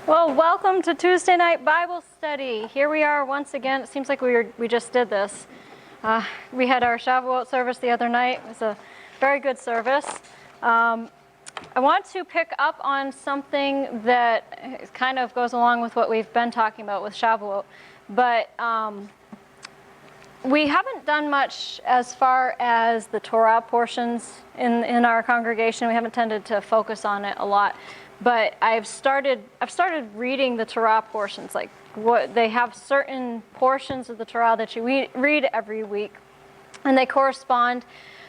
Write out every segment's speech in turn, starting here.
Well, welcome to Tuesday night Bible study. Here we are once again. It seems like we just did this. We had our Shabbat service the other night. It was a very good service. I want to pick up on something that kind of goes along with what we've been talking about with Shabbat, but we haven't done much as far as the Torah portions in our congregation. We haven't tended to focus on it a lot. But I've started reading the Torah portions. Like what they have certain portions of the Torah that you read every week, and they correspond.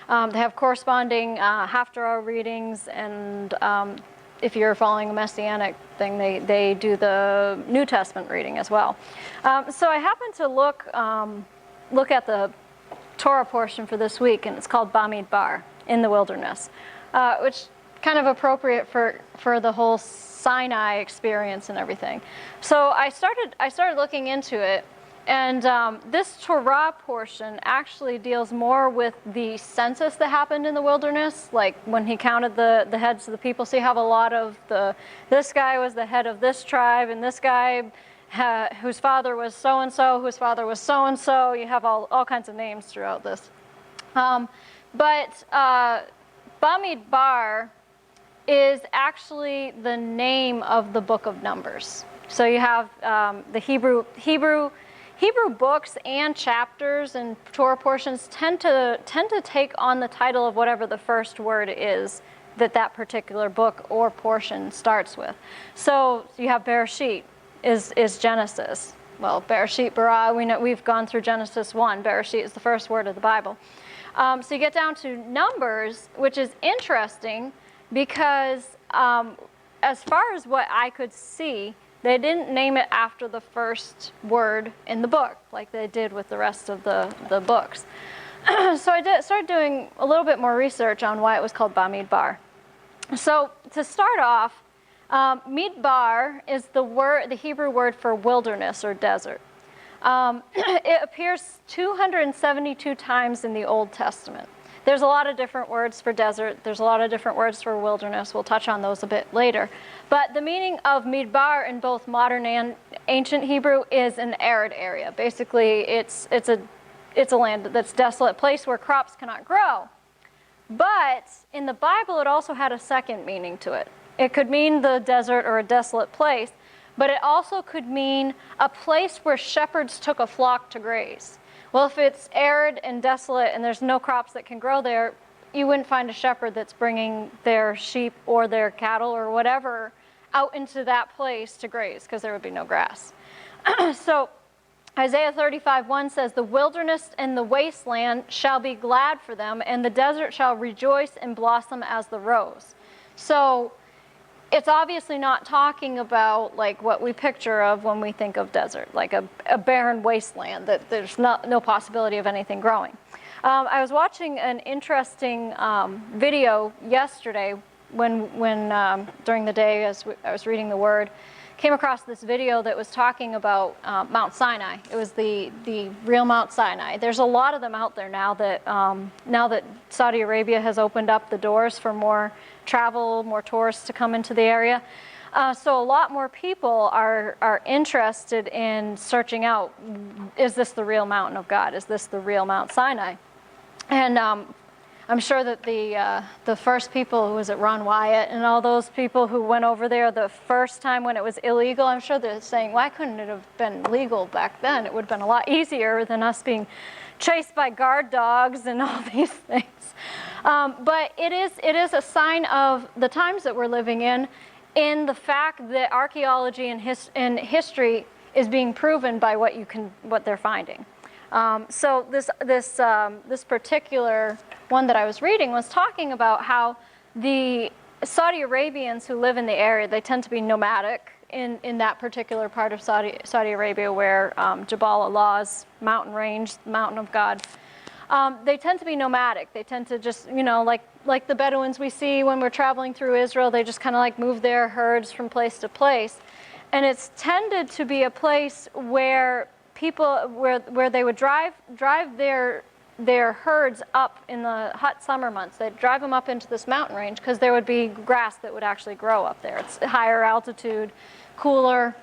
They have corresponding half-Torah readings, and if you're following a Messianic thing, they do the New Testament reading as well. So I happened to look at the Torah portion for this week, and it's called Bamidbar, in the wilderness, which kind of appropriate for the whole Sinai experience and everything. So I started looking into it, and this Torah portion actually deals more with the census that happened in the wilderness, like when he counted the heads of the people. So you have a lot of this guy was the head of this tribe, and this guy whose father was so-and-so, whose father was so-and-so. You have all kinds of names throughout this. But Bamidbar is actually the name of the book of Numbers. So you have the Hebrew books and chapters and Torah portions tend to take on the title of whatever the first word is that particular book or portion starts with. So you have Bereshit is Genesis. Well, Bereshit, Bara, we've gone through Genesis 1. Bereshit is the first word of the Bible. So you get down to Numbers, which is interesting, because as far as what I could see, they didn't name it after the first word in the book like they did with the rest of the books. So I started doing a little bit more research on why it was called Bamidbar. So to start off, Midbar is the Hebrew word for wilderness or desert. It appears 272 times in the Old Testament. There's a lot of different words for desert. There's a lot of different words for wilderness. We'll touch on those a bit later. But the meaning of Midbar in both modern and ancient Hebrew is an arid area. Basically, it's a land that's desolate, place where crops cannot grow. But in the Bible, it also had a second meaning to it. It could mean the desert or a desolate place, but it also could mean a place where shepherds took a flock to graze. Well, if it's arid and desolate and there's no crops that can grow there, you wouldn't find a shepherd that's bringing their sheep or their cattle or whatever out into that place to graze, because there would be no grass. So Isaiah 35:1 says, "The wilderness and the wasteland shall be glad for them, and the desert shall rejoice and blossom as the rose." So it's obviously not talking about like what we picture of when we think of desert, like a barren wasteland that there's no possibility of anything growing. I was watching an interesting video yesterday when during the day as I was reading the Word, came across this video that was talking about Mount Sinai. It was the real Mount Sinai. There's a lot of them out there now that Saudi Arabia has opened up the doors for more travel, more tourists to come into the area. So a lot more people are interested in searching out, is this the real mountain of God? Is this the real Mount Sinai? And I'm sure that the first people, who was it, Ron Wyatt, and all those people who went over there the first time when it was illegal, I'm sure they're saying, why couldn't it have been legal back then? It would have been a lot easier than us being chased by guard dogs and all these things. But it is a sign of the times that we're living in the fact that archaeology and history is being proven by what they're finding. So this particular one that I was reading was talking about how the Saudi Arabians who live in the area, they tend to be nomadic in that particular part of Saudi Arabia where Jabal Allah's mountain range, mountain of God. They tend to be nomadic. They tend to just, like the Bedouins we see when we're traveling through Israel, they just kind of like move their herds from place to place. And it's tended to be a place where people, where they would drive their their herds up in the hot summer months. They'd drive them up into this mountain range because there would be grass that would actually grow up there. It's higher altitude, cooler.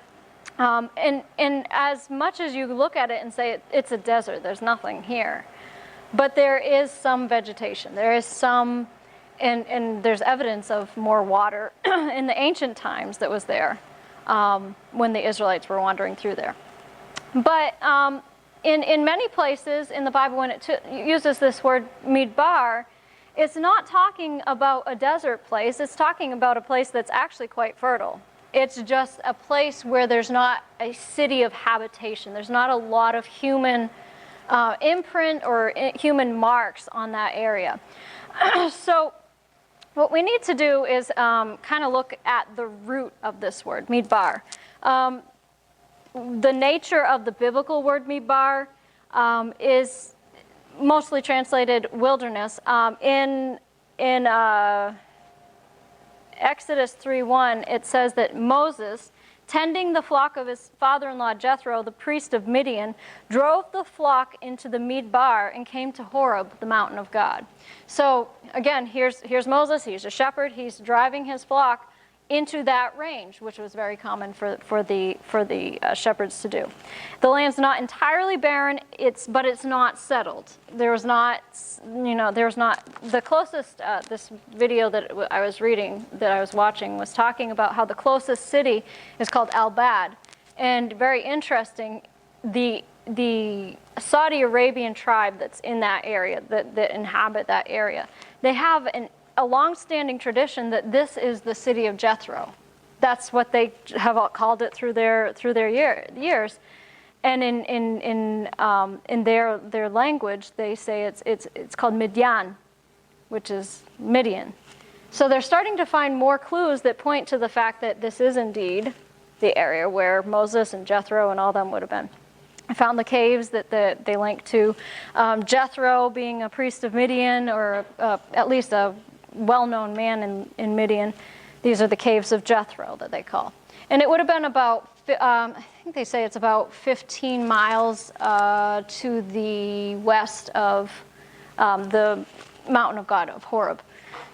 And as much as you look at it and say it's a desert, there's nothing here. But there is some vegetation. There is some, and there's evidence of more water in the ancient times that was there when the Israelites were wandering through there. But in many places in the Bible, when it uses this word Midbar, it's not talking about a desert place. It's talking about a place that's actually quite fertile. It's just a place where there's not a city of habitation. There's not a lot of human imprint or human marks on that area. So what we need to do is kind of look at the root of this word, Midbar. The nature of the biblical word Midbar is mostly translated wilderness. In Exodus 3:1, it says that Moses, tending the flock of his father-in-law Jethro, the priest of Midian, drove the flock into the Midbar and came to Horeb, the mountain of God. So again, here's Moses. He's a shepherd. He's driving his flock into that range, which was very common for the shepherds to do. The land's not entirely barren, but it's not settled. There was not the closest. This video that I was watching, was talking about how the closest city is called Al-Bad, and very interesting, the Saudi Arabian tribe that's in that area, that inhabit that area, they have a long-standing tradition that this is the city of Jethro. That's what they have called it through their years. And in their language, they say it's called Midian, which is Midian. So they're starting to find more clues that point to the fact that this is indeed the area where Moses and Jethro and all them would have been. I found the caves that they link to Jethro being a priest of Midian, or at least a well-known man in Midian. These are the caves of Jethro that they call. And it would have been about, I think they say it's about 15 miles to the west of the mountain of God, of Horeb.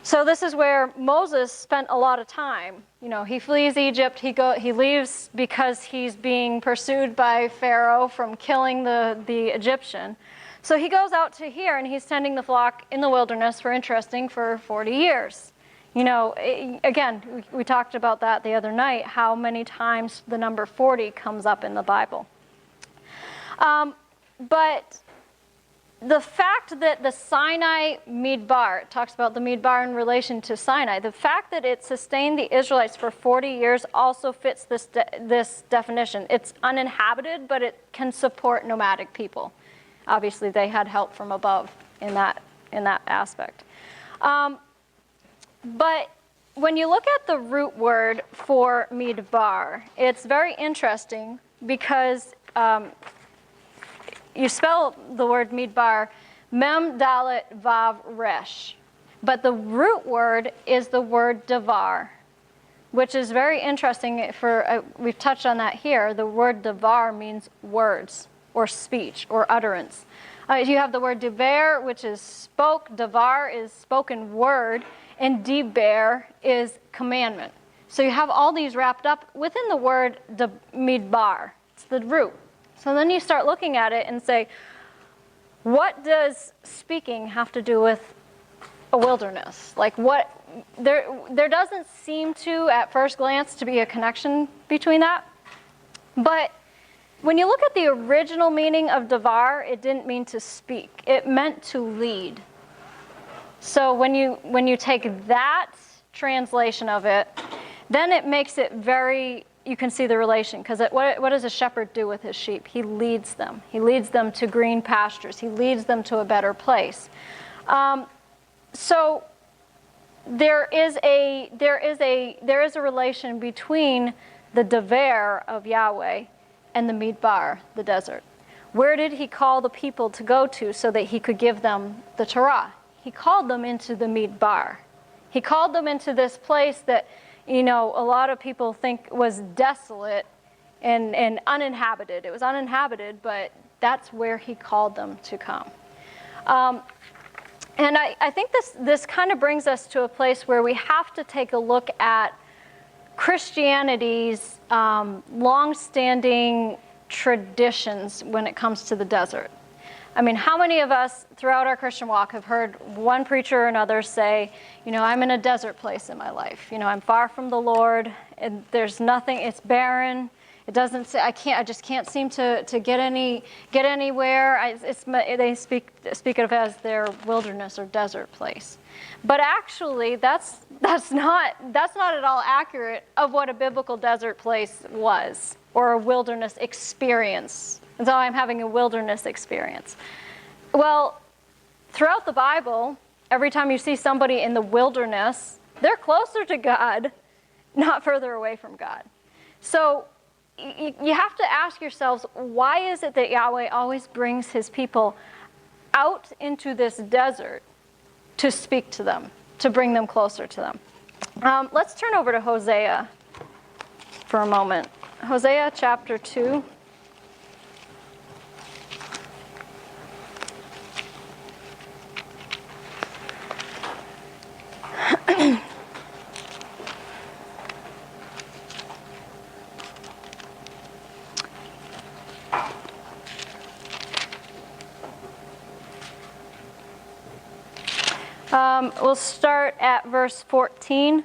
So this is where Moses spent a lot of time. He flees Egypt. He leaves because he's being pursued by Pharaoh from killing the Egyptian. So he goes out to here, and he's tending the flock in the wilderness for 40 years. Again, we talked about that the other night, how many times the number 40 comes up in the Bible. But the fact that the Sinai Midbar, it talks about the Midbar in relation to Sinai, the fact that it sustained the Israelites for 40 years also fits this definition. It's uninhabited, but it can support nomadic people. Obviously, they had help from above in that aspect. But when you look at the root word for Midbar, it's very interesting because you spell the word Midbar Mem Dalet Vav Resh, but the root word is the word Davar, which is very interesting. We've touched on that here. The word Davar means words, or speech, or utterance. You have the word diber, which is spoke. Davar is spoken word, and diber is commandment. So you have all these wrapped up within the word midbar. It's the root. So then you start looking at it and say, what does speaking have to do with a wilderness? Like what? There doesn't seem to, at first glance, to be a connection between that. But when you look at the original meaning of davar, it didn't mean to speak. It meant to lead. So when you take that translation of it, then it makes it very, you can see the relation. Because what does a shepherd do with his sheep? He leads them. He leads them to green pastures. He leads them to a better place. So there is a relation between the davar of Yahweh and the Midbar, the desert. Where did he call the people to go to so that he could give them the Torah? He called them into the Midbar. He called them into this place that, a lot of people think was desolate and uninhabited. It was uninhabited, but that's where he called them to come. And I think this kind of brings us to a place where we have to take a look at Christianity's long-standing traditions when it comes to the desert. I mean, how many of us throughout our Christian walk have heard one preacher or another say, I'm in a desert place in my life. I'm far from the Lord, and there's nothing, it's barren. It doesn't say, I just can't seem to get anywhere. They speak of it as their wilderness or desert place. But actually, that's not at all accurate of what a biblical desert place was, or a wilderness experience. And so I'm having a wilderness experience. Well, throughout the Bible, every time you see somebody in the wilderness, they're closer to God, not further away from God. So you have to ask yourselves, why is it that Yahweh always brings his people out into this desert to speak to them, to bring them closer to them? Let's turn over to Hosea for a moment. Hosea chapter 2. We'll start at verse 14.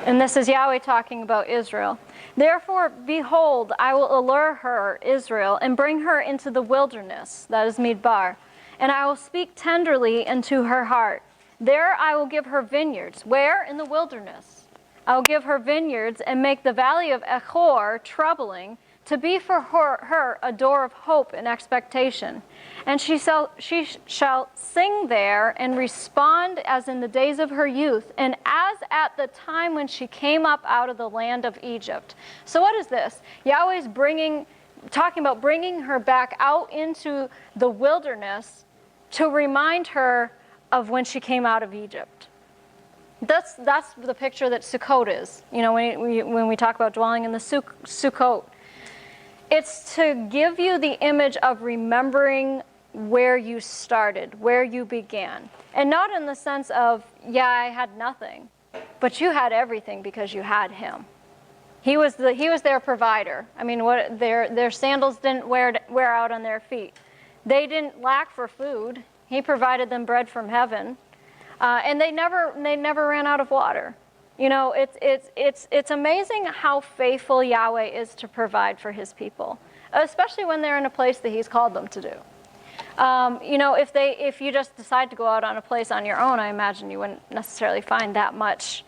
And this is Yahweh talking about Israel. Therefore, behold, I will allure her, Israel, and bring her into the wilderness, that is Bamidbar, and I will speak tenderly into her heart. There I will give her vineyards. Where? In the wilderness. I will give her vineyards and make the valley of Echor troubling, to be for her a door of hope and expectation. And she shall sing there and respond as in the days of her youth, and as at the time when she came up out of the land of Egypt. So what is this? Yahweh's talking about bringing her back out into the wilderness to remind her of when she came out of Egypt. That's the picture that Sukkot is. When we talk about dwelling in the Sukkot. It's to give you the image of remembering where you started, where you began. And not in the sense of, I had nothing, but you had everything because you had him. He was their provider. I mean, their sandals didn't wear out on their feet. They didn't lack for food. He provided them bread from heaven. And they never ran out of water. It's amazing how faithful Yahweh is to provide for his people, especially when they're in a place that he's called them to do. If you just decide to go out on a place on your own, I imagine you wouldn't necessarily find that much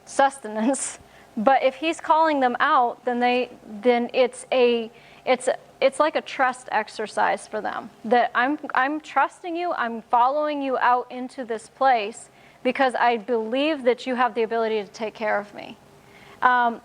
sustenance. But if he's calling them out, then it's like a trust exercise for them. That I'm trusting you, I'm following you out into this place, because I believe that you have the ability to take care of me. And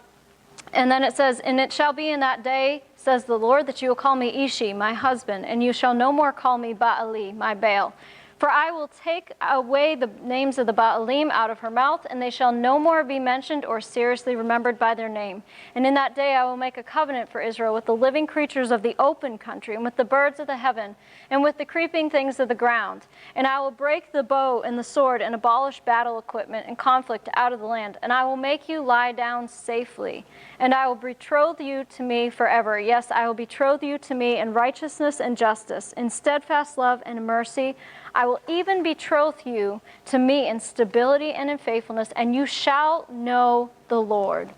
then it says, and it shall be in that day, says the Lord, that you will call me Ishi, my husband, and you shall no more call me Baali, my Baal. For I will take away the names of the Baalim out of her mouth, and they shall no more be mentioned or seriously remembered by their name. And in that day I will make a covenant for Israel with the living creatures of the open country, and with the birds of the heaven, and with the creeping things of the ground. And I will break the bow and the sword, and abolish battle equipment and conflict out of the land. And I will make you lie down safely. And I will betroth you to me forever. Yes, I will betroth you to me in righteousness and justice, in steadfast love and mercy. I will even betroth you to me in stability and in faithfulness, and you shall know the Lord.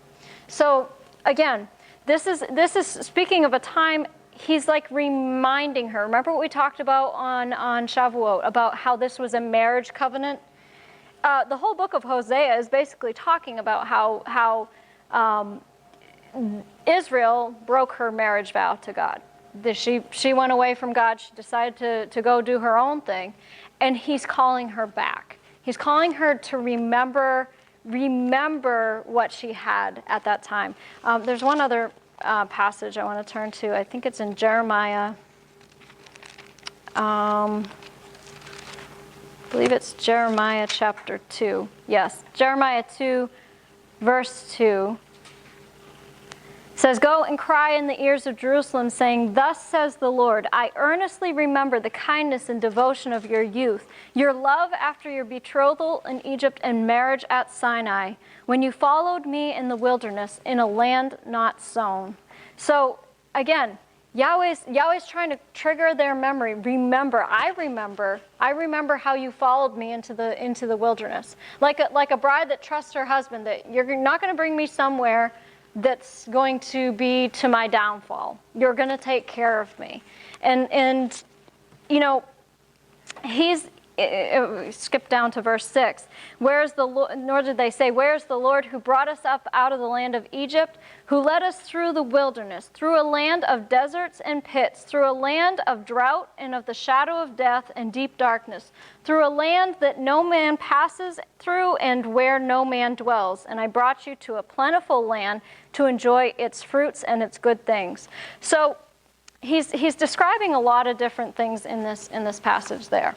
So again, this is speaking of a time. He's like reminding her. Remember what we talked about on Shavuot, about how this was a marriage covenant? The whole book of Hosea is basically talking about how Israel broke her marriage vow to God. She went away from God. She decided to go do her own thing. And he's calling her back. He's calling her to remember what she had at that time. There's one other passage I want to turn to. I think it's in Jeremiah. I believe it's Jeremiah chapter 2. Yes, Jeremiah 2, verse 2. says, "Go and cry in the ears of Jerusalem, saying, 'Thus says the Lord, I earnestly remember the kindness and devotion of your youth, your love after your betrothal in Egypt and marriage at Sinai, when you followed me in the wilderness in a land not sown.'" So again, Yahweh's trying to trigger their memory. I remember how you followed me into the wilderness. Like a bride that trusts her husband, that you're not going to bring me somewhere that's going to be to my downfall. You're going to take care of me. And you know, skip down to verse 6. Nor did they say, "Where's the Lord who brought us up out of the land of Egypt, who led us through the wilderness, through a land of deserts and pits, through a land of drought and of the shadow of death and deep darkness, through a land that no man passes through and where no man dwells. And I brought you to a plentiful land to enjoy its fruits and its good things." So he's describing a lot of different things in this passage there.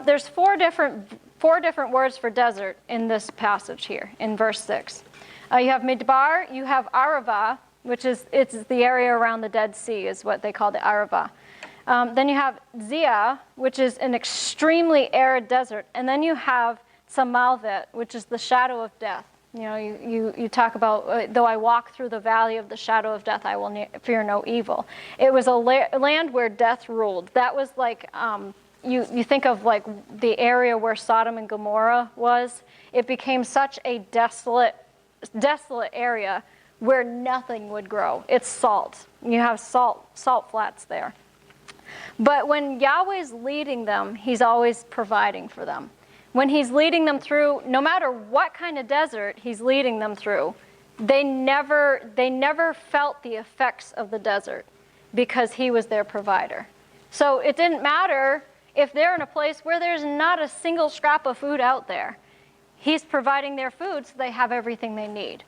There's four different words for desert in this passage here in verse 6. You have Midbar, you have Arava, it's the area around the Dead Sea is what they call the Arava. Then you have Zia, which is an extremely arid desert, and then you have Samalvet, which is the shadow of death. You know, you talk about, though I walk through the valley of the shadow of death, I will fear no evil. It was a land where death ruled. That was like, you think of like the area where Sodom and Gomorrah was. It became such a desolate area where nothing would grow. It's salt. You have salt flats there. But when Yahweh's leading them, he's always providing for them. When he's leading them through, no matter what kind of desert he's leading them through, they never felt the effects of the desert because he was their provider. So it didn't matter if they're in a place where there's not a single scrap of food out there. He's providing their food so they have everything they need.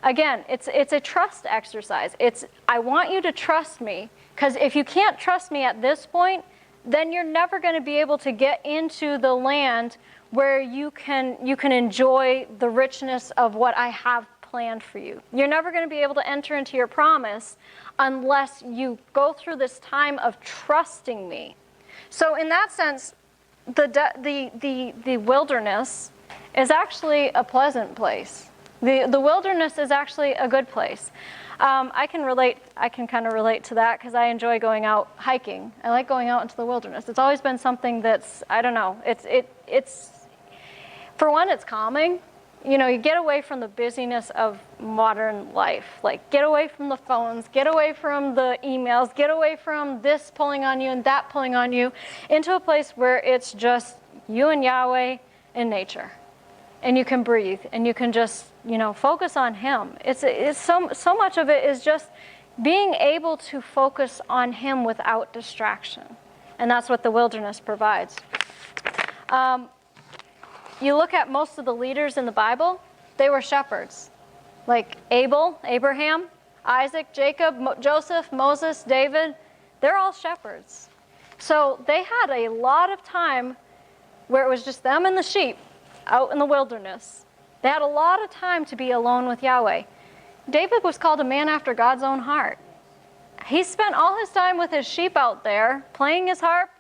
Again, it's a trust exercise. I want you to trust me, because if you can't trust me at this point, then you're never going to be able to get into the land where you can enjoy the richness of what I have planned for you. You're never going to be able to enter into your promise unless you go through this time of trusting me. So in that sense, the wilderness is actually a pleasant place. The wilderness is actually a good place. I can kind of relate to that because I enjoy going out hiking. I like going out into the wilderness. It's always been something that's, I don't know, it's for one, it's calming. You know, you get away from the busyness of modern life. Like, get away from the phones, get away from the emails, get away from this pulling on you and that pulling on you, into a place where it's just you and Yahweh and nature. And you can breathe, and you can just, focus on him. It's so much of it is just being able to focus on him without distraction. And that's what the wilderness provides. You look at most of the leaders in the Bible, they were shepherds. Like Abel, Abraham, Isaac, Jacob, Joseph, Moses, David, they're all shepherds. So they had a lot of time where it was just them and the sheep out in the wilderness. They had a lot of time to be alone with Yahweh. David was called a man after God's own heart. He spent all his time with his sheep out there, playing his harp,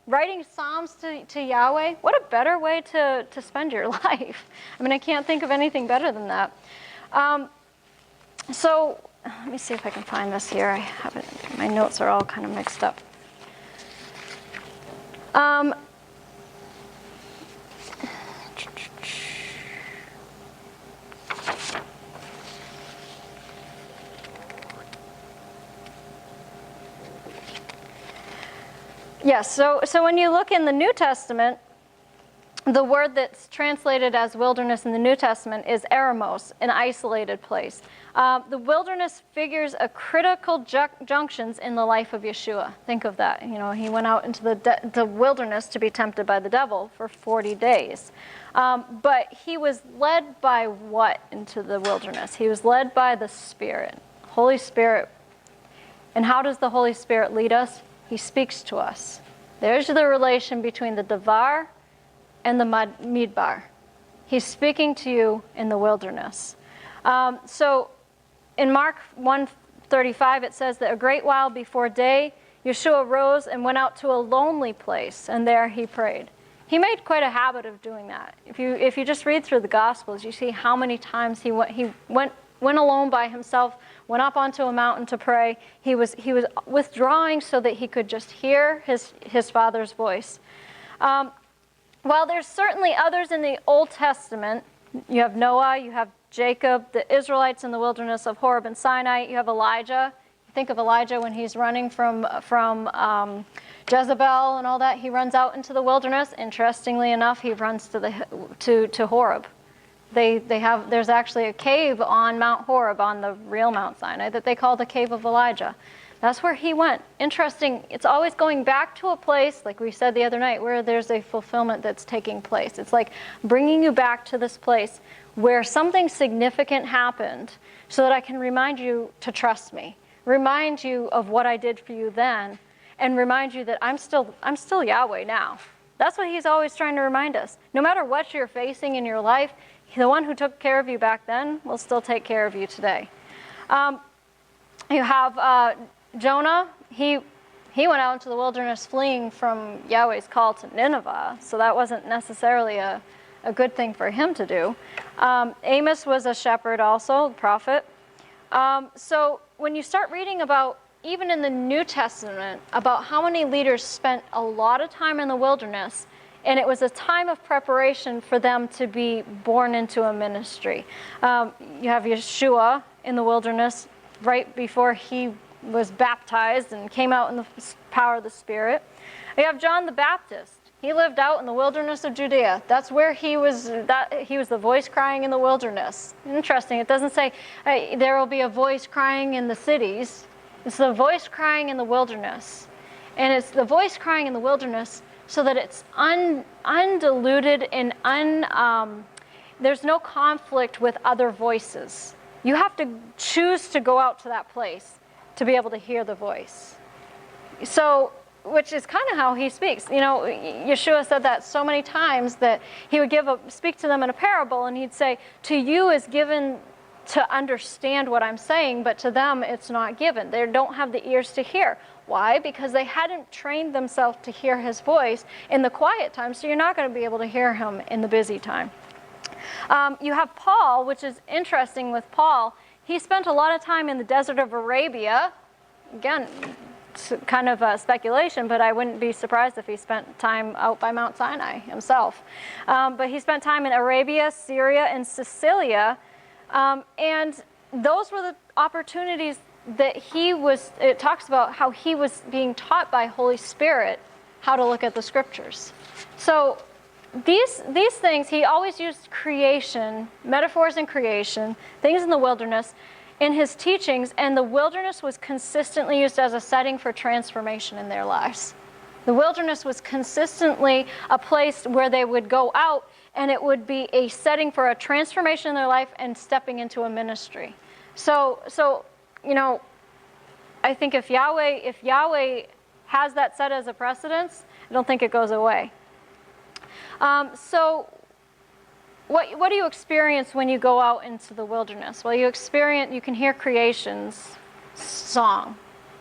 writing psalms to Yahweh. What a better way to spend your life. I mean, I can't think of anything better than that. So let me see if I can find this here. I have it. My notes are all kind of mixed up. Yes, so when you look in the New Testament, the word that's translated as wilderness in the New Testament is eremos, an isolated place. The wilderness figures a critical junctions in the life of Yeshua. Think of that. He went out into the wilderness to be tempted by the devil for 40 days. But he was led by what into the wilderness? He was led by the Spirit, Holy Spirit. And how does the Holy Spirit lead us? He speaks to us. There's the relation between the Davar and the Midbar. He's speaking to you in the wilderness. So in Mark 1, 35, it says that a great while before day, Yeshua rose and went out to a lonely place, and there he prayed. He made quite a habit of doing that. If you just read through the Gospels, you see how many times he went alone by himself, went up onto a mountain to pray. He was withdrawing so that he could just hear his Father's voice. While there's certainly others in the Old Testament, you have Noah, you have Jacob, the Israelites in the wilderness of Horeb and Sinai, you have Elijah. Think of Elijah when he's running from Jezebel and all that. He runs out into the wilderness. Interestingly enough, he runs to Horeb. There's actually a cave on Mount Horeb, on the real Mount Sinai, that they call the Cave of Elijah. That's where he went. Interesting. It's always going back to a place, like we said the other night, where there's a fulfillment that's taking place. It's like bringing you back to this place where something significant happened, so that I can remind you to trust me. Remind you of what I did for you then, and remind you that I'm still Yahweh now. That's what he's always trying to remind us. No matter what you're facing in your life, the one who took care of you back then will still take care of you today. You have Jonah. He went out into the wilderness fleeing from Yahweh's call to Nineveh, so that wasn't necessarily a good thing for him to do. Amos was a shepherd also, a prophet. So when you start reading about, even in the New Testament, about how many leaders spent a lot of time in the wilderness, and it was a time of preparation for them to be born into a ministry. You have Yeshua in the wilderness right before he was baptized and came out in the power of the Spirit. You have John the Baptist. He lived out in the wilderness of Judea. That's where he was the voice crying in the wilderness. Interesting. It doesn't say there will be a voice crying in the cities. It's the voice crying in the wilderness. And it's the voice crying in the wilderness so that it's undiluted and there's no conflict with other voices. You have to choose to go out to that place to be able to hear the voice. So, which is kind of how he speaks. You know, Yeshua said that so many times that he would speak to them in a parable, and he'd say, to you is given to understand what I'm saying, but to them it's not given. They don't have the ears to hear. Why? Because they hadn't trained themselves to hear his voice in the quiet time, so you're not going to be able to hear him in the busy time. You have Paul, which is interesting with Paul. He spent a lot of time in the desert of Arabia. Again, it's kind of a speculation, but I wouldn't be surprised if he spent time out by Mount Sinai himself. But he spent time in Arabia, Syria, and Sicilia. And those were the opportunities that it talks about how he was being taught by Holy Spirit how to look at the scriptures. So these things, he always used creation, metaphors in creation, things in the wilderness, in his teachings, and the wilderness was consistently used as a setting for transformation in their lives. The wilderness was consistently a place where they would go out, and it would be a setting for a transformation in their life and stepping into a ministry. So you know, I think if Yahweh has that set as a precedence, I don't think it goes away. So what do you experience when you go out into the wilderness? Well, you can hear creation's song,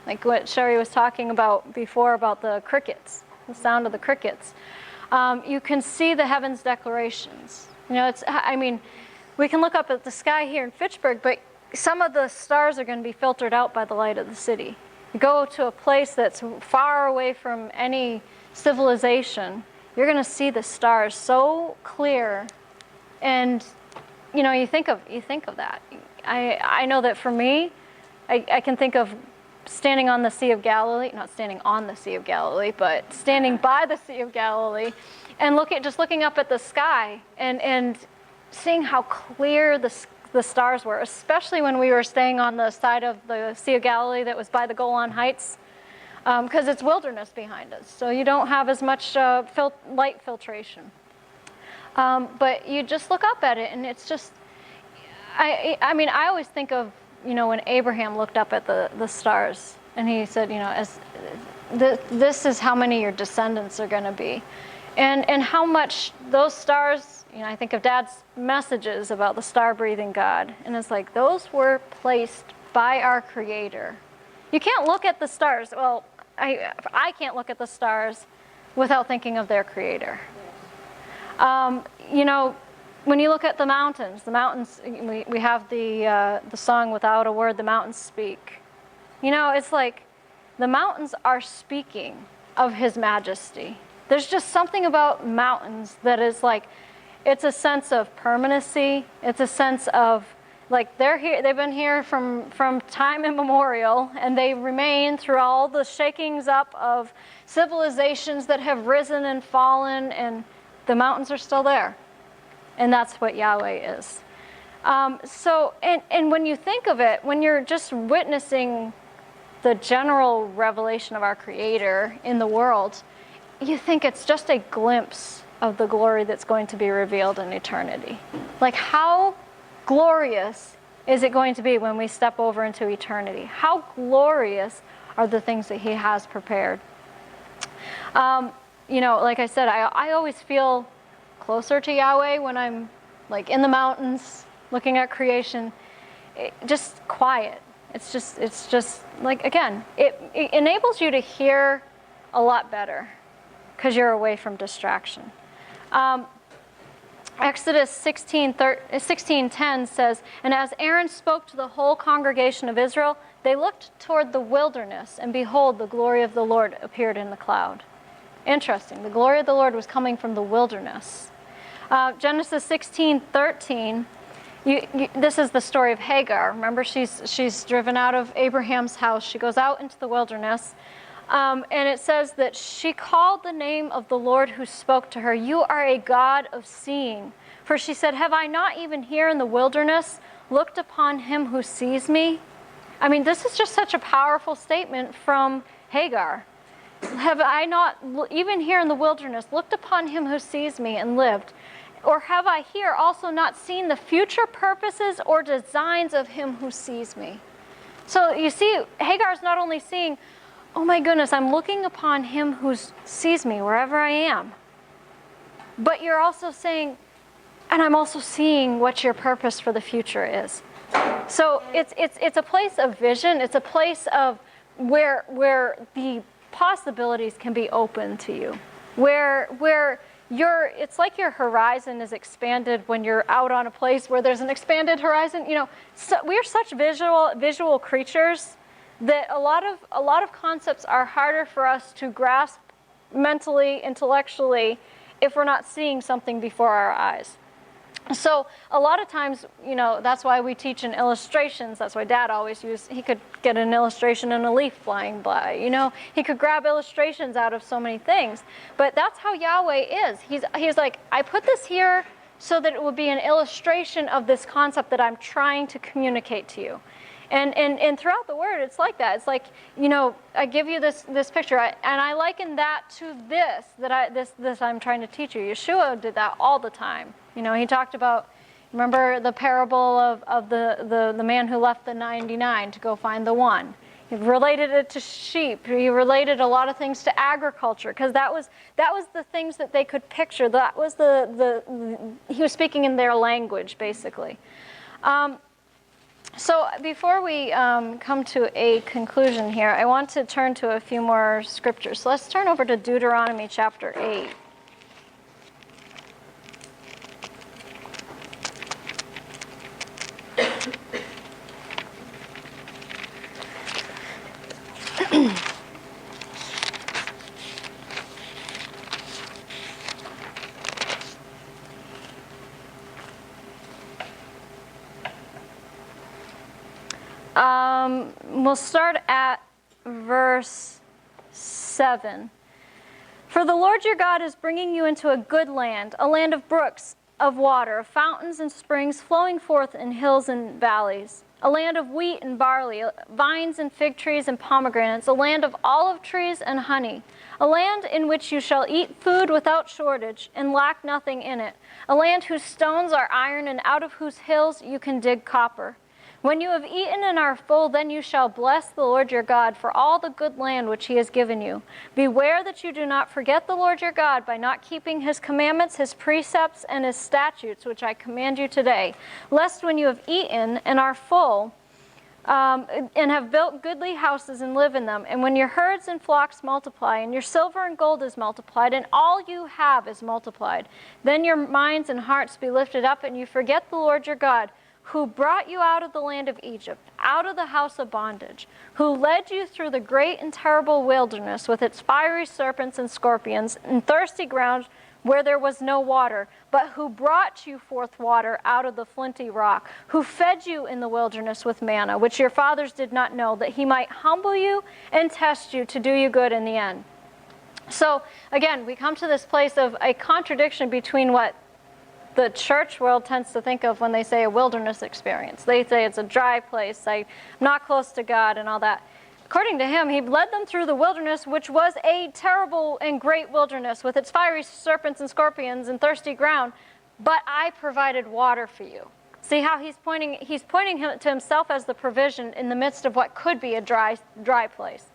like what Sherry was talking about before about the crickets, the sound of the crickets. You can see the heavens declarations. You know, we can look up at the sky here in Fitchburg, but some of the stars are going to be filtered out by the light of the city. You go to a place that's far away from any civilization, you're going to see the stars so clear. And you know, you think of that. I know that for me, I can think of standing on the Sea of Galilee, not standing on the Sea of Galilee, but standing by the Sea of Galilee, and looking up at the sky and seeing how clear the stars were, especially when we were staying on the side of the Sea of Galilee that was by the Golan Heights, because it's wilderness behind us, so you don't have as much light filtration. But you just look up at it, and it's just, I mean, I always think of, you know, when Abraham looked up at the stars, and he said, you know, this is how many your descendants are going to be, and how much those stars, you know, I think of Dad's messages about the star-breathing God, and it's like those were placed by our Creator. You can't look at the stars. Well, I can't look at the stars without thinking of their Creator. You know, when you look at the mountains, we have the song, "Without a Word, the Mountains Speak." You know, it's like the mountains are speaking of His majesty. There's just something about mountains that is like, it's a sense of permanency. It's a sense of, like, they're here. They've been here from time immemorial, and they remain through all the shakings up of civilizations that have risen and fallen, and the mountains are still there. And that's what Yahweh is. And when you think of it, when you're just witnessing the general revelation of our Creator in the world, you think it's just a glimpse of the glory that's going to be revealed in eternity. Like, how glorious is it going to be when we step over into eternity? How glorious are the things that He has prepared? You know, like I said, I always feel closer to Yahweh when I'm like in the mountains looking at creation. Just quiet. It's just like, again, it enables you to hear a lot better because you're away from distraction. Exodus 16:10 says, "And as Aaron spoke to the whole congregation of Israel, they looked toward the wilderness, and behold, the glory of the Lord appeared in the cloud." Interesting. The glory of the Lord was coming from the wilderness. Genesis 16:13, this is the story of Hagar. Remember, she's driven out of Abraham's house. She goes out into the wilderness. And it says that she called the name of the Lord who spoke to her, "You are a God of seeing." For she said, "Have I not even here in the wilderness looked upon Him who sees me?" I mean, this is just such a powerful statement from Hagar. "Have I not, even here in the wilderness, looked upon Him who sees me and lived? Or have I here also not seen the future purposes or designs of Him who sees me?" So you see, Hagar's not only seeing, oh my goodness, I'm looking upon Him who sees me wherever I am. But you're also saying, and I'm also seeing what your purpose for the future is. So it's a place of vision. It's a place of where the possibilities can be open to you. Where it's like your horizon is expanded when you're out on a place where there's an expanded horizon. You know, so we're such visual creatures that a lot of concepts are harder for us to grasp mentally, intellectually, if we're not seeing something before our eyes. So a lot of times, you know, that's why we teach in illustrations. That's why Dad always used, he could get an illustration and a leaf flying by, you know. He could grab illustrations out of so many things. But that's how Yahweh is. He's like, I put this here so that it would be an illustration of this concept that I'm trying to communicate to you. And throughout the Word, it's like that. It's like, you know, I give you this picture, and I liken that to this I'm trying to teach you. Yeshua did that all the time. You know, he talked about, remember the parable of the man who left the 99 to go find the one. He related it to sheep. He related a lot of things to agriculture, because that was the things that they could picture. That was he was speaking in their language, basically. So before we come to a conclusion here, I want to turn to a few more scriptures. So let's turn over to Deuteronomy chapter 8. We'll start at verse 7. "For the Lord your God is bringing you into a good land, a land of brooks of water, of fountains and springs flowing forth in hills and valleys, a land of wheat and barley, vines and fig trees and pomegranates, a land of olive trees and honey, a land in which you shall eat food without shortage and lack nothing in it, a land whose stones are iron and out of whose hills you can dig copper. When you have eaten and are full, then you shall bless the Lord your God for all the good land which He has given you. Beware that you do not forget the Lord your God by not keeping His commandments, His precepts, and His statutes, which I command you today, lest when you have eaten and are full, and have built goodly houses and live in them. And when your herds and flocks multiply, and your silver and gold is multiplied, and all you have is multiplied, then your minds and hearts be lifted up, and you forget the Lord your God, who brought you out of the land of Egypt, out of the house of bondage, who led you through the great and terrible wilderness with its fiery serpents and scorpions, and thirsty ground where there was no water, but who brought you forth water out of the flinty rock, who fed you in the wilderness with manna, which your fathers did not know, that he might humble you and test you to do you good in the end. So again, we come to this place of a contradiction between what the church world tends to think of when they say a wilderness experience. They say it's a dry place, I'm not close to God and all that. According to him, he led them through the wilderness, which was a terrible and great wilderness with its fiery serpents and scorpions and thirsty ground, but I provided water for you. See how he's pointing to himself as the provision in the midst of what could be a dry place.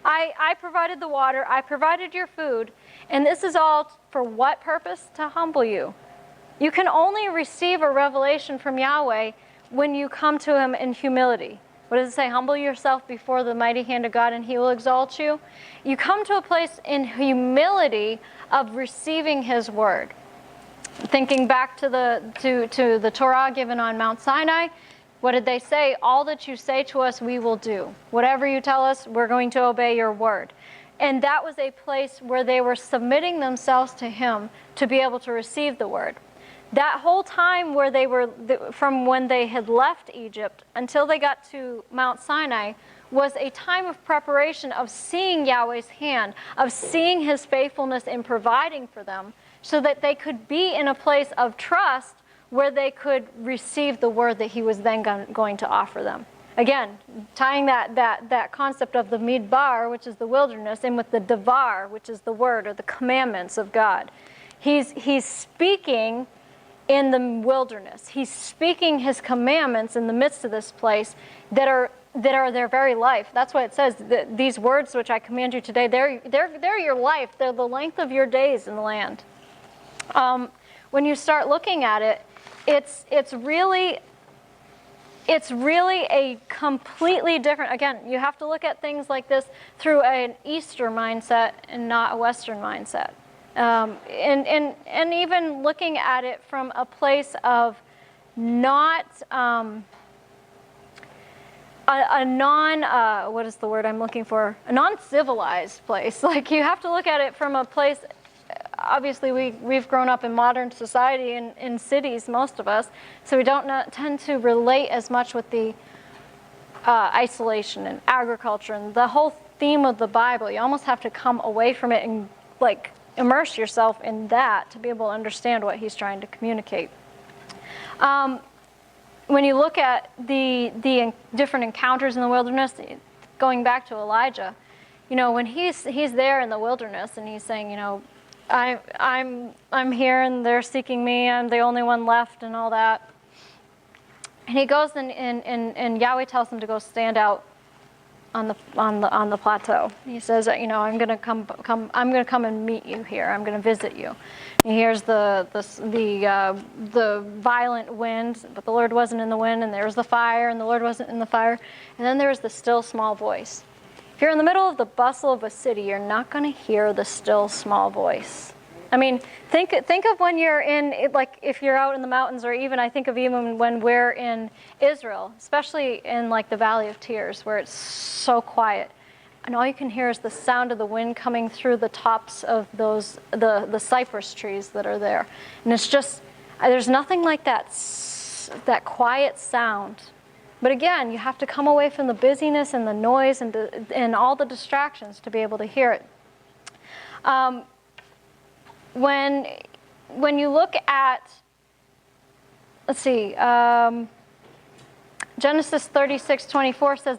I provided the water, I provided your food, and this is all for what purpose? To humble you. You can only receive a revelation from Yahweh when you come to him in humility. What does it say? Humble yourself before the mighty hand of God and he will exalt you. You come to a place in humility of receiving his word. Thinking back to the Torah given on Mount Sinai, what did they say? All that you say to us, we will do. Whatever you tell us, we're going to obey your word. And that was a place where they were submitting themselves to him to be able to receive the word. That whole time where they were, from when they had left Egypt until they got to Mount Sinai, was a time of preparation of seeing Yahweh's hand, of seeing his faithfulness in providing for them, so that they could be in a place of trust where they could receive the word that he was then going to offer them. Again, tying that concept of the Bamidbar, which is the wilderness, in with the Devar, which is the word or the commandments of God. He's speaking in the wilderness. He's speaking his commandments in the midst of this place that are their very life. That's why it says that these words which I command you today, they're your life. They're the length of your days in the land. When you start looking at it, it's really a completely different. Again, you have to look at things like this through an Eastern mindset and not a Western mindset. And even looking at it from a place of not what is the word I'm looking for? A non-civilized place. Like, you have to look at it from a place. Obviously, we've grown up in modern society in cities, most of us, so we don't tend to relate as much with the isolation and agriculture and the whole theme of the Bible. You almost have to come away from it and immerse yourself in that to be able to understand what he's trying to communicate. When you look at the different encounters in the wilderness, going back to Elijah, when he's there in the wilderness and he's saying, I'm here and they're seeking me, I'm the only one left and all that. And he goes and Yahweh tells him to go stand out on the plateau. He says, I'm going to come and meet you here. I'm going to visit you. And here's the violent wind, but the Lord wasn't in the wind, and there was the fire, and the Lord wasn't in the fire. And then there was the still small voice. If you're in the middle of the bustle of a city, you're not going to hear the still small voice. I mean, think of when you're in, if you're out in the mountains, or even I think of even when we're in Israel, especially in the Valley of Tears, where it's so quiet, and all you can hear is the sound of the wind coming through the tops of the cypress trees that are there, and it's just, there's nothing like that quiet sound. But again, you have to come away from the busyness and the noise and all the distractions to be able to hear it. When you look at, Genesis 36:24 says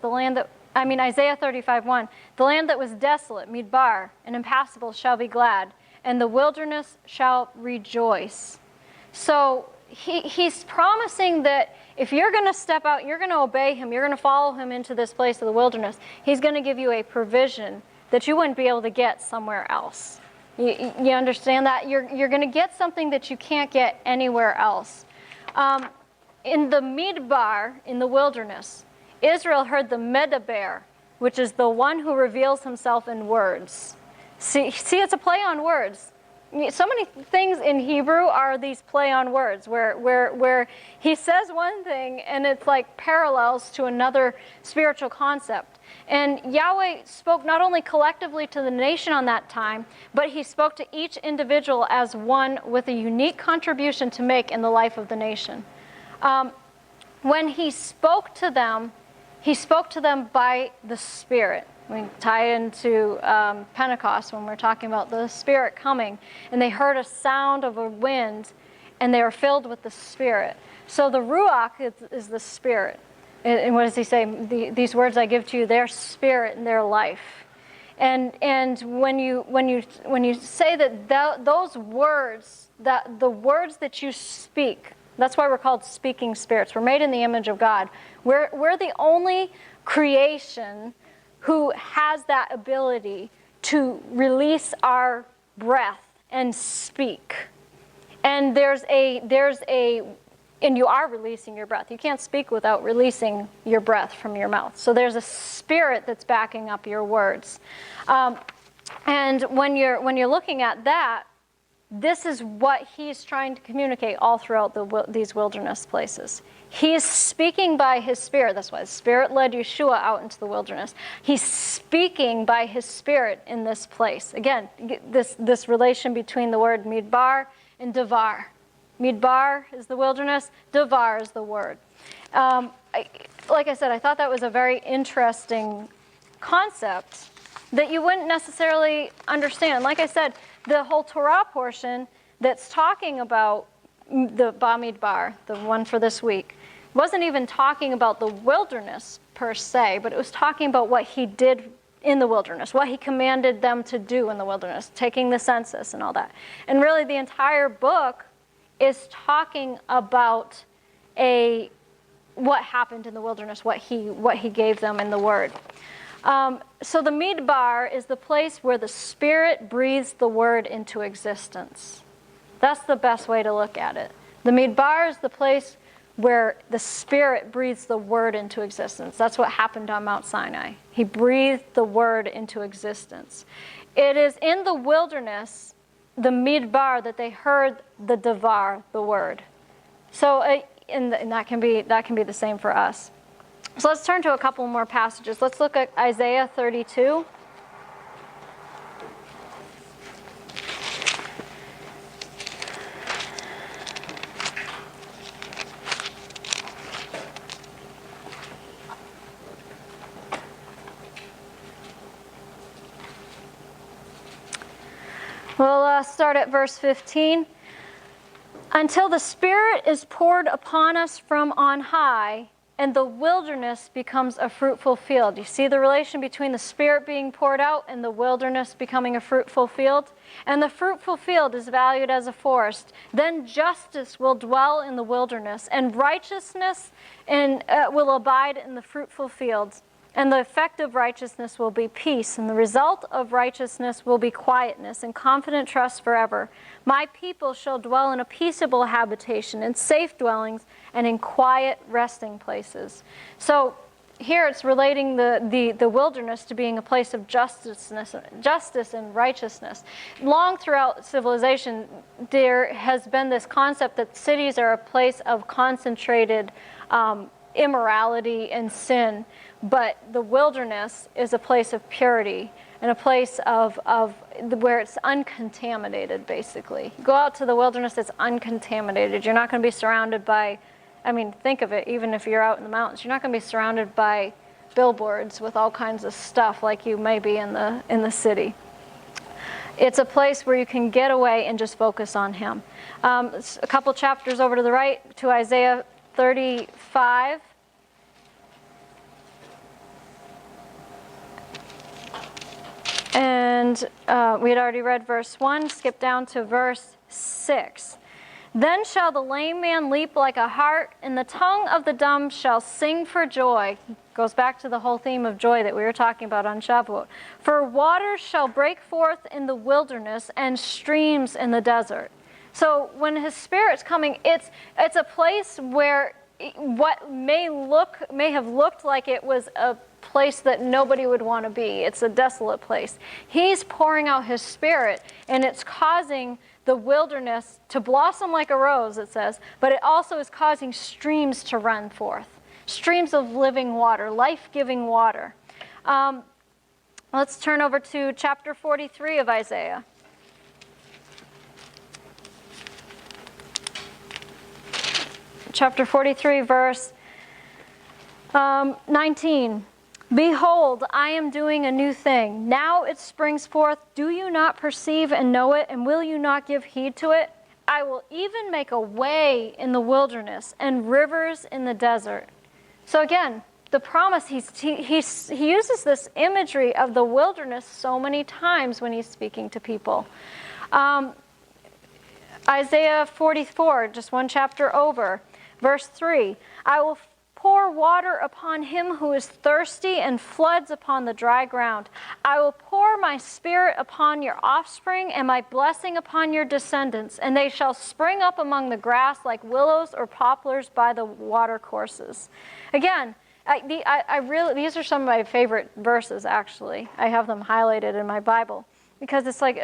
Isaiah 35:1, the land that was desolate, Bamidbar, and impassable shall be glad, and the wilderness shall rejoice. So he's promising that if you're going to step out, you're going to obey him, you're going to follow him into this place of the wilderness, he's going to give you a provision that you wouldn't be able to get somewhere else. You understand that? You're going to get something that you can't get anywhere else. In the Bamidbar, in the wilderness, Israel heard the Medaber, which is the one who reveals himself in words. See, it's a play on words. So many things in Hebrew are these play on words where he says one thing and it's like parallels to another spiritual concept. And Yahweh spoke not only collectively to the nation on that time, but he spoke to each individual as one with a unique contribution to make in the life of the nation. When he spoke to them by the Spirit. We tie into Pentecost when we're talking about the Spirit coming. And they heard a sound of a wind, and they were filled with the Spirit. So the Ruach is the Spirit. And what does he say? These words I give to you, their spirit and their life. And when you say that those words, that the words that you speak, that's why we're called speaking spirits. We're made in the image of God. We're the only creation who has that ability to release our breath and speak. And and you are releasing your breath. You can't speak without releasing your breath from your mouth. So there's a spirit that's backing up your words. And when you're looking at that, this is what he's trying to communicate all throughout these wilderness places. He's speaking by his Spirit. That's why the Spirit led Yeshua out into the wilderness. He's speaking by his Spirit in this place. Again, this relation between the word Midbar and Devar. Midbar is the wilderness, Devar is the word. Like I said, I thought that was a very interesting concept that you wouldn't necessarily understand. Like I said, the whole Torah portion that's talking about the Bamidbar, the one for this week, wasn't even talking about the wilderness per se, but it was talking about what he did in the wilderness, what he commanded them to do in the wilderness, taking the census and all that. And really the entire book is talking about what happened in the wilderness, what he gave them in the Word. So the Midbar is the place where the Spirit breathes the Word into existence. That's the best way to look at it. The Midbar is the place where the Spirit breathes the Word into existence. That's what happened on Mount Sinai. He breathed the Word into existence. It is in the wilderness, the Midbar, that they heard the Devar, the Word. So, and that can be the same for us. So let's turn to a couple more passages. Let's look at Isaiah 32. We'll start at verse 15. Until the Spirit is poured upon us from on high, and the wilderness becomes a fruitful field. You see the relation between the Spirit being poured out and the wilderness becoming a fruitful field? And the fruitful field is valued as a forest. Then justice will dwell in the wilderness, and righteousness will abide in the fruitful fields. And the effect of righteousness will be peace, and the result of righteousness will be quietness and confident trust forever. My people shall dwell in a peaceable habitation, in safe dwellings, and in quiet resting places. So here it's relating the wilderness to being a place of justice and righteousness. Long throughout civilization, there has been this concept that cities are a place of concentrated immorality and sin. But the wilderness is a place of purity and a place of where it's uncontaminated, basically. You go out to the wilderness, it's uncontaminated. You're not going to be surrounded by, think of it, even if you're out in the mountains, you're not going to be surrounded by billboards with all kinds of stuff like you may be in the city. It's a place where you can get away and just focus on Him. A couple chapters over to the right, to Isaiah 35. And we had already read verse 1, skip down to verse 6. Then shall the lame man leap like a hart, and the tongue of the dumb shall sing for joy. Goes back to the whole theme of joy that we were talking about on Shavuot. For waters shall break forth in the wilderness and streams in the desert. So when His Spirit's coming, it's a place where what may have looked like it was a place that nobody would want to be. It's a desolate place. He's pouring out his Spirit, and it's causing the wilderness to blossom like a rose, it says, but it also is causing streams to run forth. Streams of living water, life-giving water. Let's turn over to chapter 43 of Isaiah. Chapter 43, verse 19. Behold, I am doing a new thing. Now it springs forth. Do you not perceive and know it? And will you not give heed to it? I will even make a way in the wilderness and rivers in the desert. So again, the promise, he uses this imagery of the wilderness so many times when he's speaking to people. Isaiah 44, just one chapter over, verse 3. I will pour water upon him who is thirsty and floods upon the dry ground. I will pour my Spirit upon your offspring and my blessing upon your descendants, and they shall spring up among the grass like willows or poplars by the watercourses. Again, these are some of my favorite verses, actually. I have them highlighted in my Bible because it's like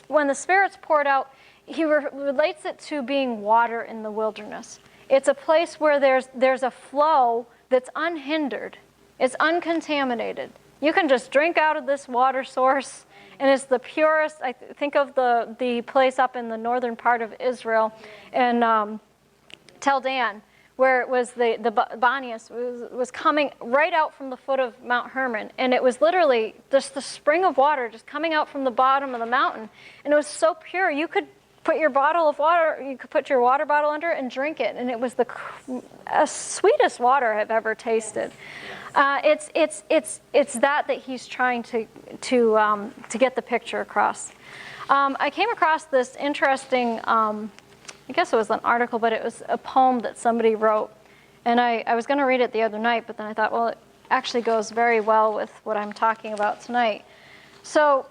when the Spirit's poured out, he relates it to being water in the wilderness. It's a place where there's a flow that's unhindered. It's uncontaminated. You can just drink out of this water source, and it's the purest. I think of the place up in the northern part of Israel, in Tel Dan, where it was the Banias was coming right out from the foot of Mount Hermon, and it was literally just the spring of water just coming out from the bottom of the mountain, and it was so pure you could put your bottle of water, you could put your water bottle under it and drink it, and it was the sweetest water I've ever tasted. It's that he's trying to get the picture across. I came across this interesting, I guess it was an article, but it was a poem that somebody wrote, and I was going to read it the other night, but then I thought, well, it actually goes very well with what I'm talking about tonight. So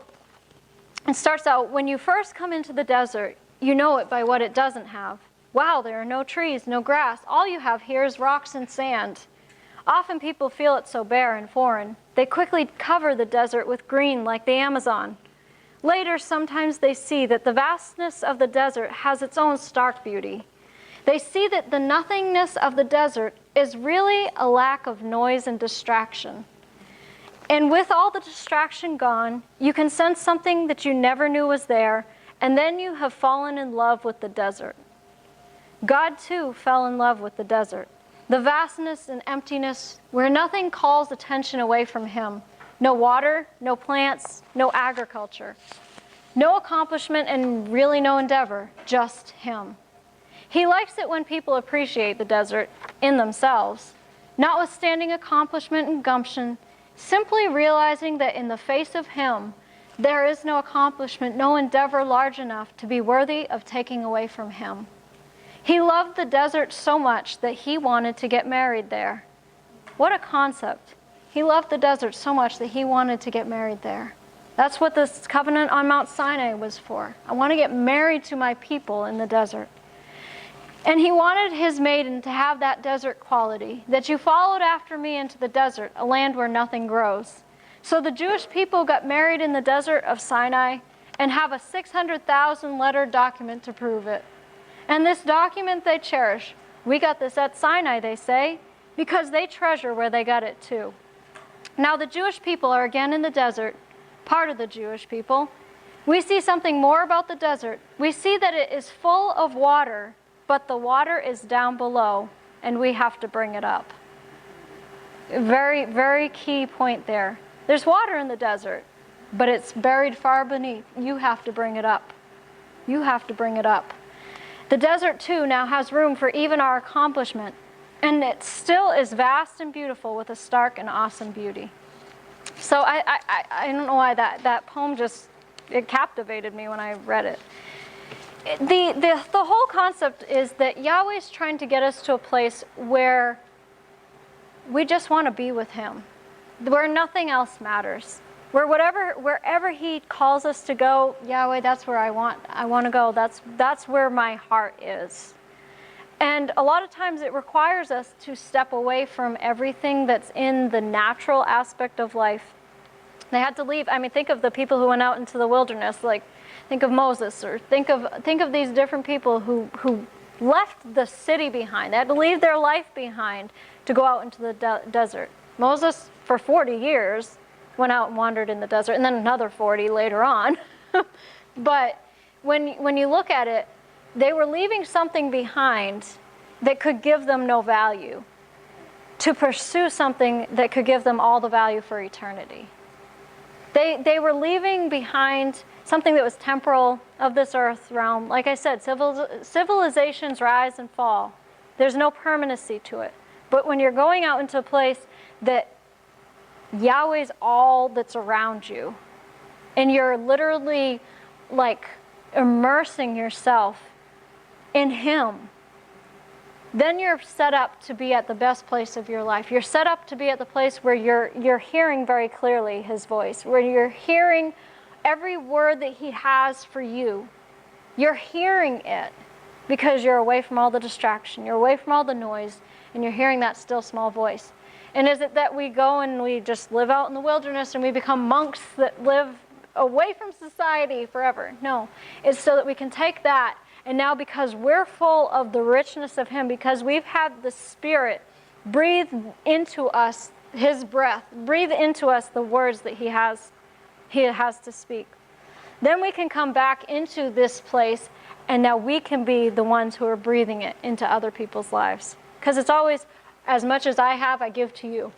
it starts out, when you first come into the desert, you know it by what it doesn't have. Wow, there are no trees, no grass. All you have here is rocks and sand. Often people feel it so bare and foreign. They quickly cover the desert with green like the Amazon. Later, sometimes they see that the vastness of the desert has its own stark beauty. They see that the nothingness of the desert is really a lack of noise and distraction. And with all the distraction gone, you can sense something that you never knew was there, and then you have fallen in love with the desert. God, too, fell in love with the desert. The vastness and emptiness where nothing calls attention away from him. No water, no plants, no agriculture. No accomplishment and really no endeavor, just him. He likes it when people appreciate the desert in themselves, notwithstanding accomplishment and gumption, simply realizing that in the face of him, there is no accomplishment, no endeavor large enough to be worthy of taking away from him. He loved the desert so much that he wanted to get married there. What a concept. He loved the desert so much that he wanted to get married there. That's what this covenant on Mount Sinai was for. I want to get married to my people in the desert. And he wanted his maiden to have that desert quality, that you followed after me into the desert, a land where nothing grows. So the Jewish people got married in the desert of Sinai and have a 600,000 letter document to prove it. And this document they cherish. We got this at Sinai, they say, because they treasure where they got it too. Now the Jewish people are again in the desert, part of the Jewish people. We see something more about the desert. We see that it is full of water, but the water is down below, and we have to bring it up. Very, very key point there. There's water in the desert, but it's buried far beneath. You have to bring it up. You have to bring it up. The desert, too, now has room for even our accomplishment, and it still is vast and beautiful with a stark and awesome beauty. So I don't know why that poem it captivated me when I read it. The whole concept is that Yahweh's trying to get us to a place where we just want to be with him, where nothing else matters, where wherever he calls us to go, Yahweh, that's where I want to go. That's where my heart is. And a lot of times it requires us to step away from everything that's in the natural aspect of life. They had to leave. I mean, think of the people who went out into the wilderness. Like, think of Moses, or think of these different people who left the city behind. They had to leave their life behind to go out into the desert. Moses, for 40 years, went out and wandered in the desert, and then another 40 later on. But when you look at it, they were leaving something behind that could give them no value to pursue something that could give them all the value for eternity. They were leaving behind something that was temporal, of this earth realm. Like I said, civilizations rise and fall. There's no permanency to it. But when you're going out into a place that Yahweh's all that's around you, and you're literally like immersing yourself in Him, then you're set up to be at the best place of your life. You're set up to be at the place where you're hearing very clearly His voice, where you're hearing every word that He has for you. You're hearing it because you're away from all the distraction. You're away from all the noise, and you're hearing that still small voice. And is it that we go and we just live out in the wilderness and we become monks that live away from society forever? No. It's so that we can take that, and now because we're full of the richness of Him, because we've had the Spirit breathe into us His breath, breathe into us the words that He has to speak, then we can come back into this place, and now we can be the ones who are breathing it into other people's lives. Because it's always, as much as I have, I give to you.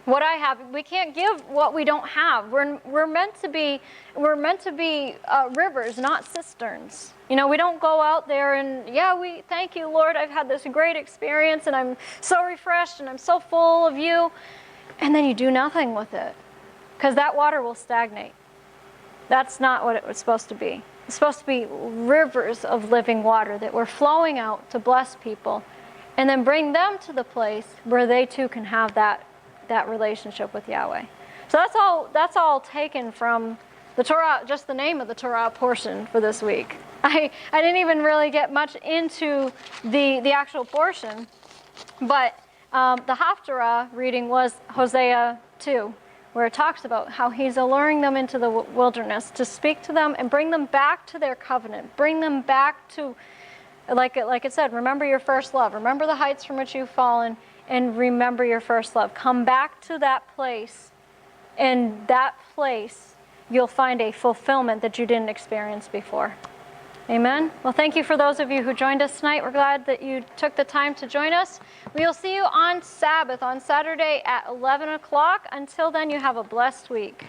What I have, we can't give what we don't have. We're meant to be rivers, not cisterns. You know, we don't go out there and, we thank you, Lord, I've had this great experience, and I'm so refreshed, and I'm so full of you, and then you do nothing with it, because that water will stagnate. That's not what it was supposed to be. It's supposed to be rivers of living water that were flowing out to bless people, and then bring them to the place where they too can have that relationship with Yahweh. So that's all taken from the Torah, just the name of the Torah portion for this week. I didn't even really get much into the actual portion, but the Haftarah reading was Hosea 2, where it talks about how He's alluring them into the wilderness to speak to them and bring them back to their covenant, bring them back to, like it said, remember your first love, remember the heights from which you've fallen, and remember your first love. Come back to that place, and that place you'll find a fulfillment that you didn't experience before. Amen? Well, thank you for those of you who joined us tonight. We're glad that you took the time to join us. We'll see you on Sabbath, on Saturday at 11 o'clock. Until then, you have a blessed week.